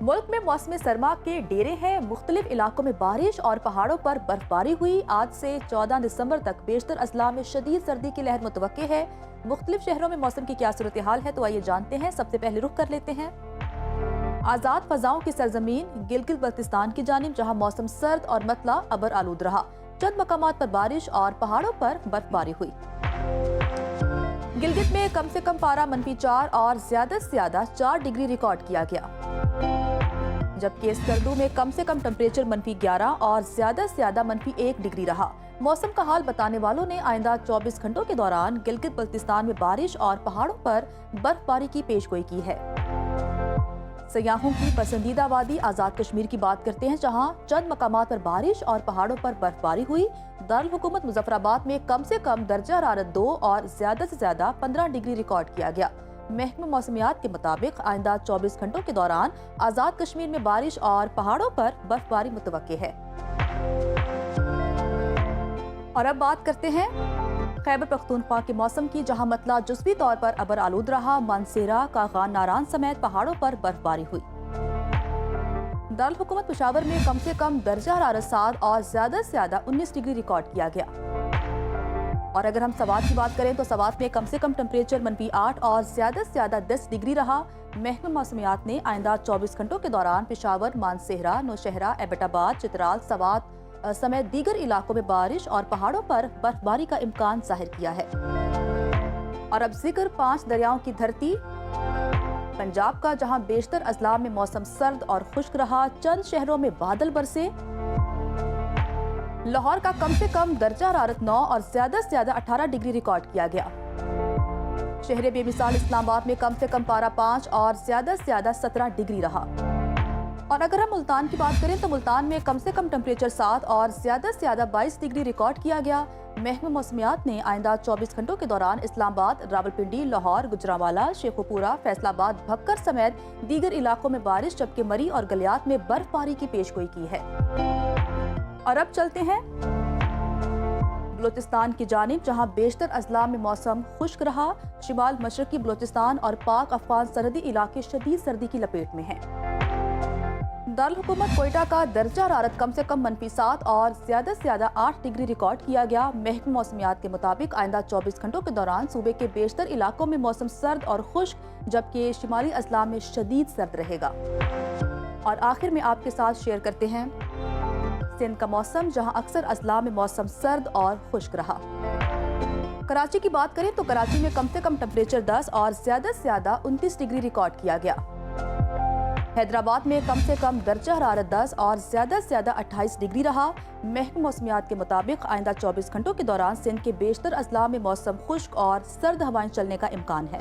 ملک میں موسم سرما کے ڈیرے ہیں۔ مختلف علاقوں میں بارش اور پہاڑوں پر برفباری ہوئی۔ آج سے 14 دسمبر تک بیشتر اضلاع میں شدید سردی کی لہر متوقع ہے۔ مختلف شہروں میں موسم کی کیا صورتحال ہے تو آئیے جانتے ہیں۔ سب سے پہلے رخ کر لیتے ہیں آزاد فضاؤں کی سرزمین گلگت بلتستان کی جانب، جہاں موسم سرد اور مطلع ابر آلود رہا۔ چند مقامات پر بارش اور پہاڑوں پر برفباری ہوئی۔ گلگت میں کم سے کم پارہ -4 اور زیادہ سے زیادہ 4 ڈگری ریکارڈ کیا گیا، جبکہ اسکردو میں کم سے کم ٹمپریچر -11 اور زیادہ سے زیادہ -1 ڈگری رہا۔ موسم کا حال بتانے والوں نے آئندہ 24 گھنٹوں کے دوران گلگت بلتستان میں بارش اور پہاڑوں پر برفباری کی پیشگوئی کی ہے۔ سیاحوں کی پسندیدہ وادی آزاد کشمیر کی بات کرتے ہیں، جہاں چند مقامات پر بارش اور پہاڑوں پر برفباری ہوئی۔ دارالحکومت مظفر آباد میں کم سے کم درجہ حرارت 2 اور زیادہ سے زیادہ 15 ڈگری ریکارڈ کیا گیا۔ محکمہ موسمیات کے مطابق آئندہ 24 گھنٹوں کے دوران آزاد کشمیر میں بارش اور پہاڑوں پر برفباری متوقع ہے۔ اور اب بات کرتے ہیں خیبر پختونخوا کے موسم کی، جہاں مطلع جزوی طور پر ابر آلود رہا۔ مانسہرہ، کاغان ناران سمیت پہاڑوں پر برفباری ہوئی۔ دارالحکومت پشاور میں کم سے کم درجہ حرارت 7 اور زیادہ سے زیادہ 19 ڈگری ریکارڈ کیا گیا۔ اور اگر ہم سوات کی بات کریں تو سوات میں کم سے کم ٹمپریچر -8 اور زیادہ سے زیادہ 10 ڈگری رہا۔ محکمہ موسمیات نے آئندہ 24 گھنٹوں کے دوران پشاور، مانسہرہ، نوشہرہ، ایبٹ آباد، چترال، سوات سمیت دیگر علاقوں میں بارش اور پہاڑوں پر برفباری کا امکان ظاہر کیا ہے۔ اور اب ذکر 5 دریاؤں کی دھرتی پنجاب کا، جہاں بیشتر اضلاع میں موسم سرد اور خشک رہا۔ چند شہروں میں بادل برسے۔ لاہور کا کم سے کم درجہ حرارت 9 اور زیادہ سے زیادہ 18 ڈگری ریکارڈ کیا گیا۔ شہر بے مثال اسلام آباد میں کم سے کم پارہ 5 اور زیادہ سے زیادہ 17 ڈگری رہا۔ اور اگر ہم ملتان کی بات کریں تو ملتان میں کم سے کم ٹمپریچر 7 اور زیادہ سے زیادہ 22 ڈگری ریکارڈ کیا گیا۔ محکمہ موسمیات نے آئندہ 24 گھنٹوں کے دوران اسلام آباد، راولپنڈی، لاہور، گجرانوالہ، شیخوپورہ، فیصل آباد، بھکر سمیت دیگر علاقوں میں بارش، جبکہ مری اور گلیات میں برف باری کی پیشگوئی کی ہے۔ اور اب چلتے ہیں بلوچستان کی جانب، جہاں بیشتر اضلاع میں موسم خشک رہا۔ شمال مشرقی بلوچستان اور پاک افغان سرحدی علاقے شدید سردی کی لپیٹ میں ہیں۔ دارالحکومت کوئٹہ کا درجہ حرارت کم سے کم -7 اور زیادہ سے زیادہ 8 ڈگری ریکارڈ کیا گیا۔ محکمہ موسمیات کے مطابق آئندہ 24 گھنٹوں کے دوران صوبے کے بیشتر علاقوں میں موسم سرد اور خشک، جبکہ شمالی اضلاع میں شدید سرد رہے گا۔ اور آخر میں آپ کے ساتھ شیئر کرتے ہیں سندھ کا موسم، جہاں اکثر اضلاع میں موسم سرد اور خشک رہا۔ کراچی کی بات کریں تو کراچی میں کم سے کم ٹمپریچر 10 اور زیادہ سے زیادہ 29 ڈگری ریکارڈ کیا گیا۔ حیدرآباد میں کم سے کم درجہ حرارت 10 اور زیادہ سے زیادہ 28 ڈگری رہا۔ محکمہ موسمیات کے مطابق آئندہ 24 گھنٹوں کے دوران سندھ کے بیشتر اضلاع میں موسم خشک اور سرد ہوائیں چلنے کا امکان ہے۔